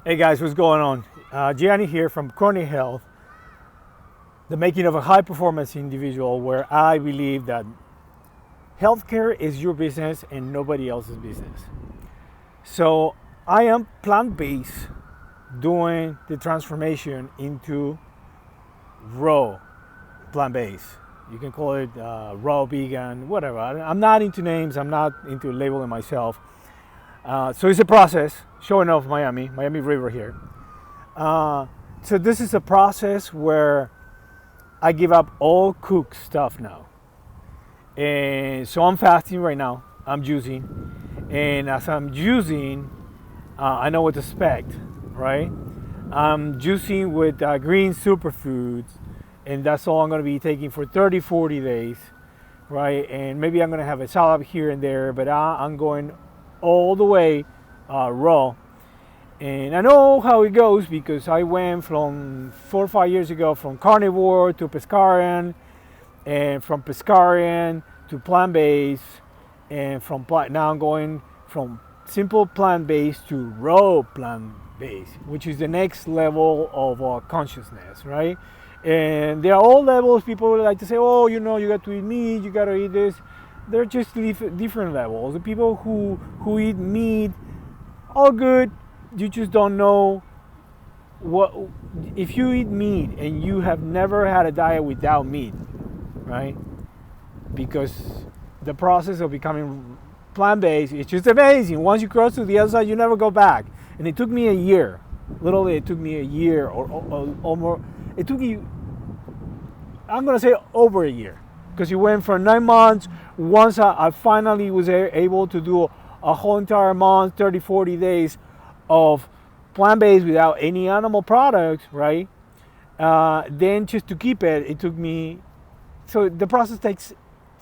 Hey guys, what's going on? Gianni here from ChronicHealth, the making of a high performance individual, where I believe that healthcare is your business and nobody else's business. So I am plant-based, doing the transformation into raw plant-based. You can call it raw vegan, whatever. I'm not into names, I'm not into labeling myself. So it's a process, showing off Miami River here. So this is a process where I give up all cooked stuff now. And so I'm fasting right now, I'm juicing. And as I'm juicing, I know what to expect, right? I'm juicing with green superfoods, and that's all I'm gonna be taking for 30, 40 days, right? And maybe I'm gonna have a salad here and there, but I'm going all the way raw. And I know how it goes because I went from 4 or 5 years ago from carnivore to pescarian, and from pescarian to plant-based, and now I'm going from simple plant-based to raw plant-based, which is the next level of consciousness, right? And there are all levels. People like to say, oh, you got to eat meat, you got to eat this. They're just different levels. The people who eat meat, all good. You just don't know what. If you eat meat and you have never had a diet without meat, right? Because the process of becoming plant-based is just amazing. Once you cross to the other side, you never go back. And it took me a year. Literally, it took me a year or more. It took me, I'm gonna say, over a year. Because you went for 9 months. Once I finally was able to do a whole entire month, 30, 40 days of plant-based without any animal products, right? Then just to keep it, it took me, so the process takes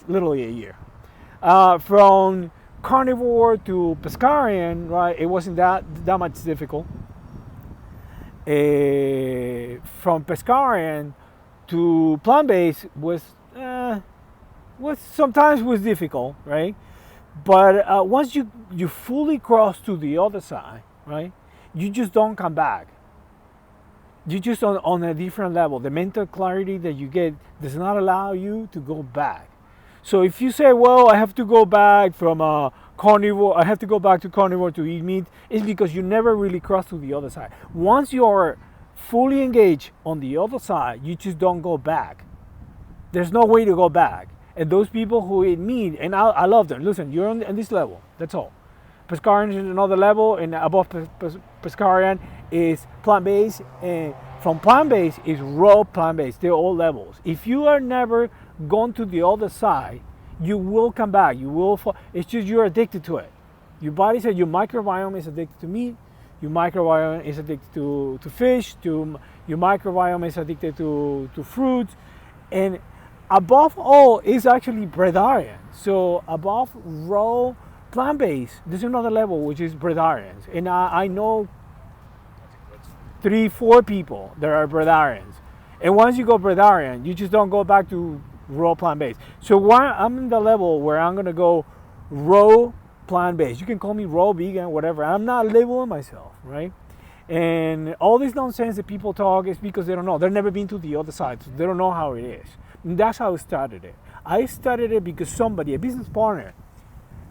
literally a year. From carnivore to pescarian, right, it wasn't that much difficult. From pescarian to plant-based was sometimes was difficult, right? But once you fully cross to the other side, right, you just don't come back. You just on a different level. The mental clarity that you get does not allow you to go back. So if you say, well, I have to go back from carnivore, I have to go back to carnivore to eat meat, it's because you never really cross to the other side. Once you are fully engaged on the other side, you just don't go back. There's no way to go back. And those people who eat meat, and I love them. Listen, you're on this level. That's all. Pescarian is another level, and above pescarian is plant-based, and from plant-based is raw plant-based. They're all levels. If you are never gone to the other side, you will come back. You will fall. It's just you're addicted to it. Your body said your microbiome is addicted to meat. Your microbiome is addicted to fish. Your microbiome is addicted to fruits, and above all is actually breatharian. So above raw plant-based, there's another level which is breatharians. And I know 3, 4 people that are breatharians. And once you go breatharian, you just don't go back to raw plant-based. So I'm in the level where I'm gonna go raw plant-based. You can call me raw vegan, whatever. I'm not labeling myself, right? And all this nonsense that people talk is because they don't know. They've never been to the other side, so they don't know how it is. And that's how I started it. I started it because somebody, a business partner,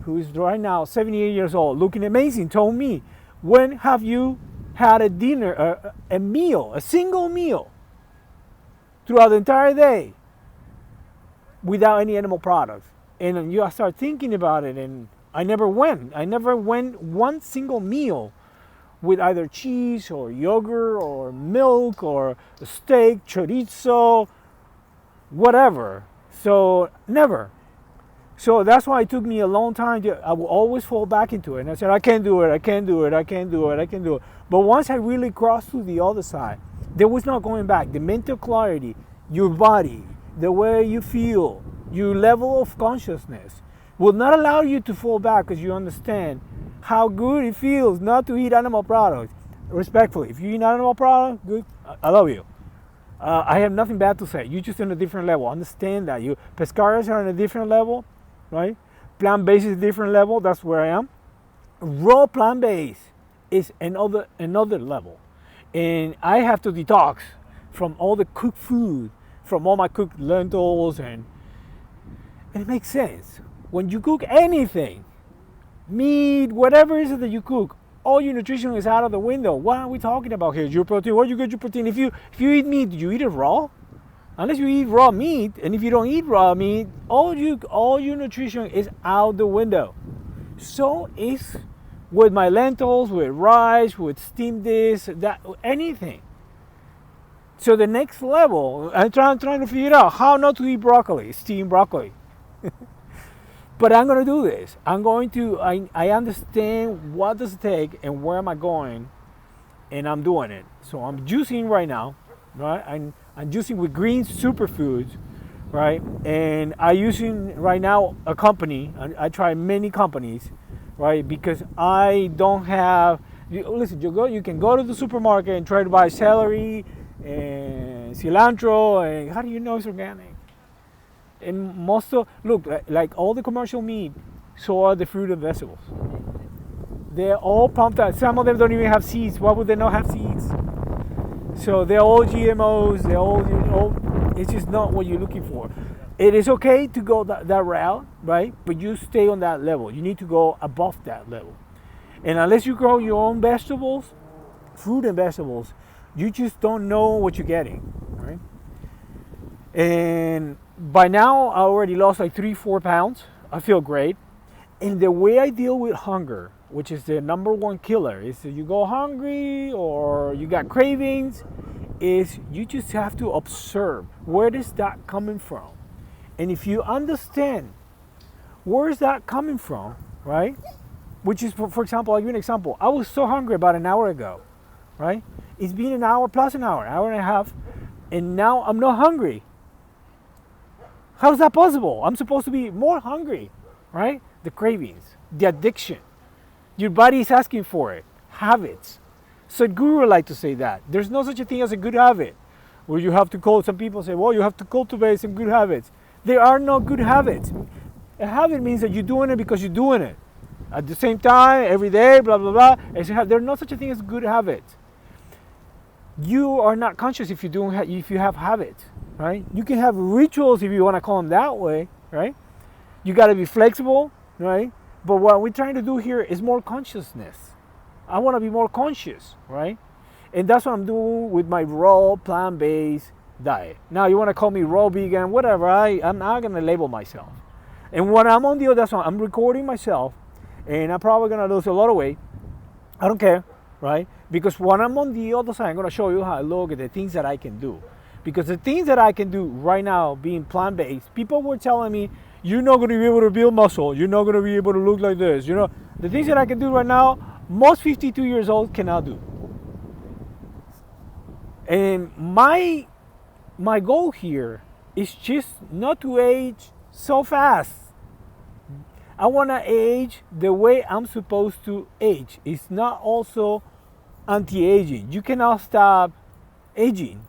who is right now 78 years old, looking amazing, told me, when have you had a dinner, a meal, a single meal, throughout the entire day without any animal products? And I start thinking about it, and I never went one single meal with either cheese or yogurt or milk or a steak, chorizo, whatever. So never. So that's why it took me a long time. I would always fall back into it. And I said, I can't do it. But once I really crossed to the other side, there was no going back. The mental clarity, your body, the way you feel, your level of consciousness will not allow you to fall back, because you understand how good it feels not to eat animal products. Respectfully, if you eat animal products, good, I love you. I have nothing bad to say. You're just on a different level. Understand that. You pescarians are on a different level, right? Plant-based is a different level. That's where I am. Raw plant-based is another level. And I have to detox from all the cooked food, from all my cooked lentils, and it makes sense. When you cook anything, meat, whatever it is that you cook, all your nutrition is out of the window. What are we talking about here? Your protein. Where do you get your protein? If you eat meat, do you eat it raw? Unless you eat raw meat, and if you don't eat raw meat, all your nutrition is out the window. So is with my lentils, with rice, with steamed this, that, anything. So the next level, I'm trying to figure out how not to eat broccoli, steamed broccoli. But I'm going to do this. I understand what does it take and where am I going, and I'm doing it. So I'm juicing right now, right? I'm juicing with Juicing SuperFoods, right? And I'm using right now a company. I try many companies, right? Because I don't have. Listen, you can go to the supermarket and try to buy celery and cilantro, and how do you know it's organic? And most of, look, like all the commercial meat, so are the fruit and vegetables. They're all pumped out. Some of them don't even have seeds. Why would they not have seeds? So they're all GMOs. They're all it's just not what you're looking for. It is okay to go that route, right? But you stay on that level. You need to go above that level. And unless you grow your own vegetables, fruit and vegetables, you just don't know what you're getting, right? And by now, I already lost like 3-4 pounds. I feel great. And the way I deal with hunger, which is the number one killer, is that you go hungry or you got cravings, is you just have to observe where is that coming from. And if you understand where is that coming from, right? Which is, for example, I'll give you an example. I was so hungry about an hour ago, right? It's been an hour plus an hour and a half, and now I'm not hungry. How is that possible? I'm supposed to be more hungry, right? The cravings, the addiction. Your body is asking for it. Habits. Sadhguru like to say that. There's no such a thing as a good habit. Where you have to some people say, well, you have to cultivate some good habits. There are no good habits. A habit means that you're doing it because you're doing it. At the same time, every day, blah, blah, blah. There's no such a thing as good habits. You are not conscious if you have habits. Right? You can have rituals if you want to call them that way, right? You got to be flexible, right? But what we're trying to do here is more consciousness. I want to be more conscious, right? And that's what I'm doing with my raw plant-based diet. Now, you want to call me raw vegan, whatever. I'm not going to label myself. And when I'm on the other side, I'm recording myself, and I'm probably going to lose a lot of weight. I don't care, right? Because when I'm on the other side, I'm going to show you how I look at the things that I can do. Because the things that I can do right now, being plant-based, people were telling me, you're not going to be able to build muscle. You're not going to be able to look like this. You know, the things that I can do right now, most 52 years old cannot do. And my goal here is just not to age so fast. I want to age the way I'm supposed to age. It's not also anti-aging. You cannot stop aging.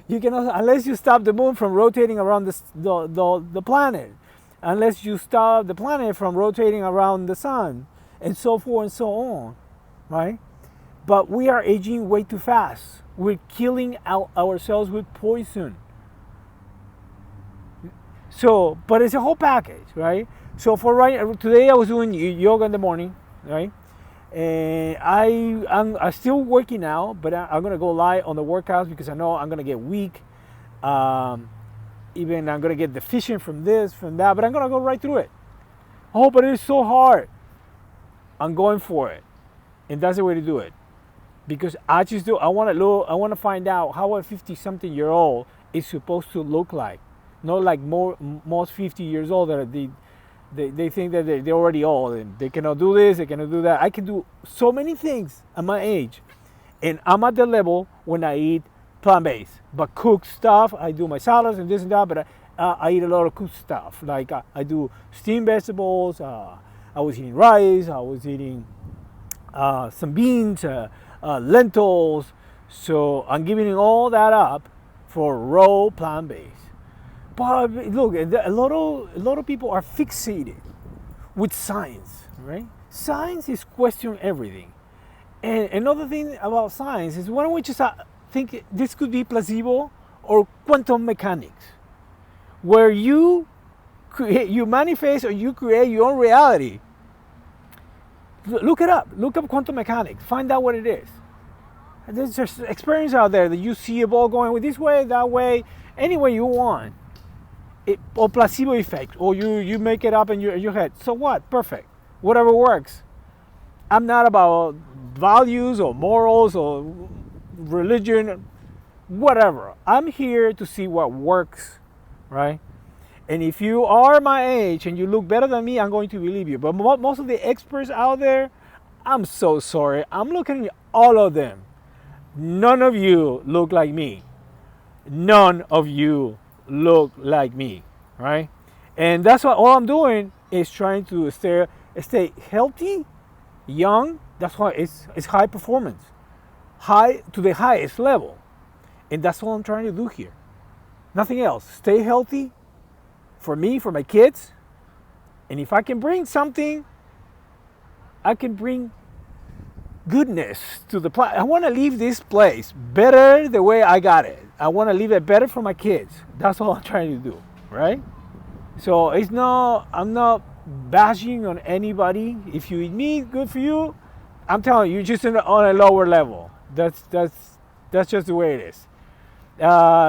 You cannot, unless you stop the moon from rotating around the planet, unless you stop the planet from rotating around the sun, and so forth and so on, right? But we are aging way too fast. We're killing ourselves with poison. So, but it's a whole package, right? So today I was doing yoga in the morning, right? And I'm still working out, but I'm going to go light on the workouts because I know I'm going to get weak. Even I'm going to get deficient from this, from that, but I'm going to go right through it. Oh, but it's so hard. I'm going for it. And that's the way to do it. Because I want to find out how a 50-something-year-old is supposed to look like. Not like most 50 years old that they think that they're already old and they cannot do this, they cannot do that. I can do so many things at my age. And I'm at the level when I eat plant-based. But cooked stuff, I do my salads and this and that, but I eat a lot of cooked stuff. Like I do steamed vegetables, I was eating rice, I was eating some beans, lentils. So I'm giving all that up for raw plant-based. But look, a lot of people are fixated with science, right? Science is questioning everything. And another thing about science is, why don't we just think this could be placebo or quantum mechanics, where you create, you manifest or you create your own reality. Look it up. Look up quantum mechanics. Find out what it is. There's just experience out there that you see a ball going this way, that way, any way you want. Or placebo effect, or you make it up in your head. So what? Perfect. Whatever works. I'm not about values or morals or religion, whatever. I'm here to see what works, right? And if you are my age and you look better than me, I'm going to believe you. But most of the experts out there, I'm so sorry. I'm looking at all of them. None of you look like me. None of you look like me, right? And that's what all I'm doing is trying to stay healthy, young. That's why it's high performance, high to the highest level. And that's what I'm trying to do here. Nothing else. Stay healthy for me, for my kids. And if I can bring something, I can bring goodness to the planet. I want to leave this place better the way I got it. I want to leave it better for my kids. That's all I'm trying to do, right? So I'm not bashing on anybody. If you eat meat, good for you. I'm telling you, you're just on a lower level. That's just the way it is.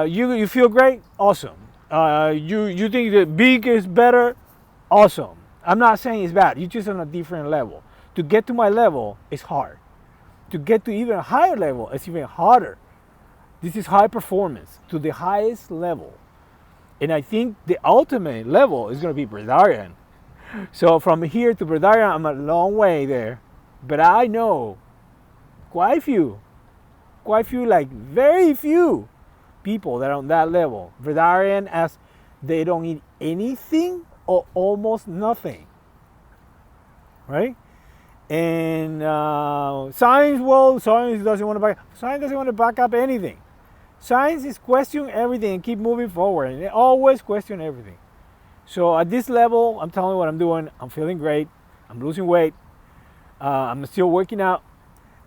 You feel great, awesome. You think that big is better, awesome. I'm not saying it's bad. You're just on a different level. To get to my level is hard. To get to even a higher level, it's even harder. This is high performance to the highest level. And I think the ultimate level is going to be Brazilian. So from here to Brazilian, I'm a long way there. But I know quite few, like very few people that are on that level. Brazilian, as they don't eat anything or almost nothing. Right? And science doesn't want to back up anything. Science is question everything and keep moving forward, and they always question everything. So at this level, I'm telling you what I'm doing. I'm feeling great. I'm losing weight. I'm still working out.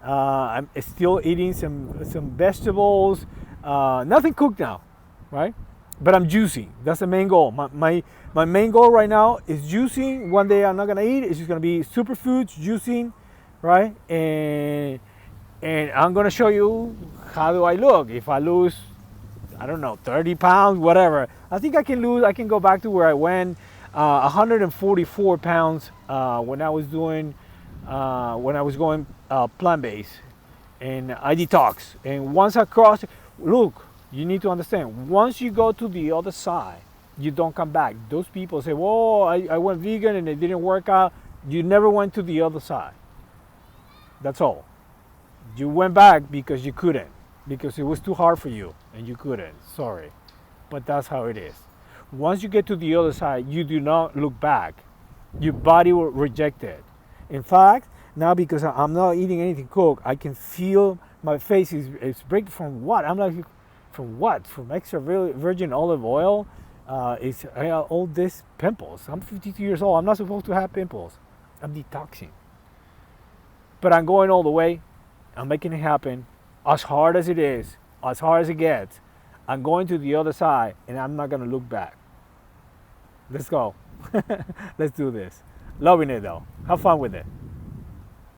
I'm still eating some vegetables. Nothing cooked now, right? But I'm juicing. That's the main goal. My main goal right now is juicing. One day I'm not gonna eat. It's just gonna be superfoods, juicing, right? And I'm gonna show you how do I look. If I lose, I don't know, 30 pounds, whatever. I think I can go back to where I went, 144 pounds when I was going plant-based, and I detox. And once I cross, look, you need to understand, once you go to the other side, you don't come back. Those people say, whoa, I went vegan and it didn't work out. You never went to the other side. That's all. You went back because you couldn't, because it was too hard for you and you couldn't. Sorry. But that's how it is. Once you get to the other side, you do not look back. Your body will reject it. In fact, now because I'm not eating anything cooked, I can feel my face is breaking from what? I'm like, from what? From extra virgin olive oil? I got all these pimples. I'm 52 years old. I'm not supposed to have pimples. I'm detoxing. But I'm going all the way. I'm making it happen. As hard as it is, as hard as it gets, I'm going to the other side, and I'm not going to look back. Let's go. Let's do this. Loving it, though. Have fun with it.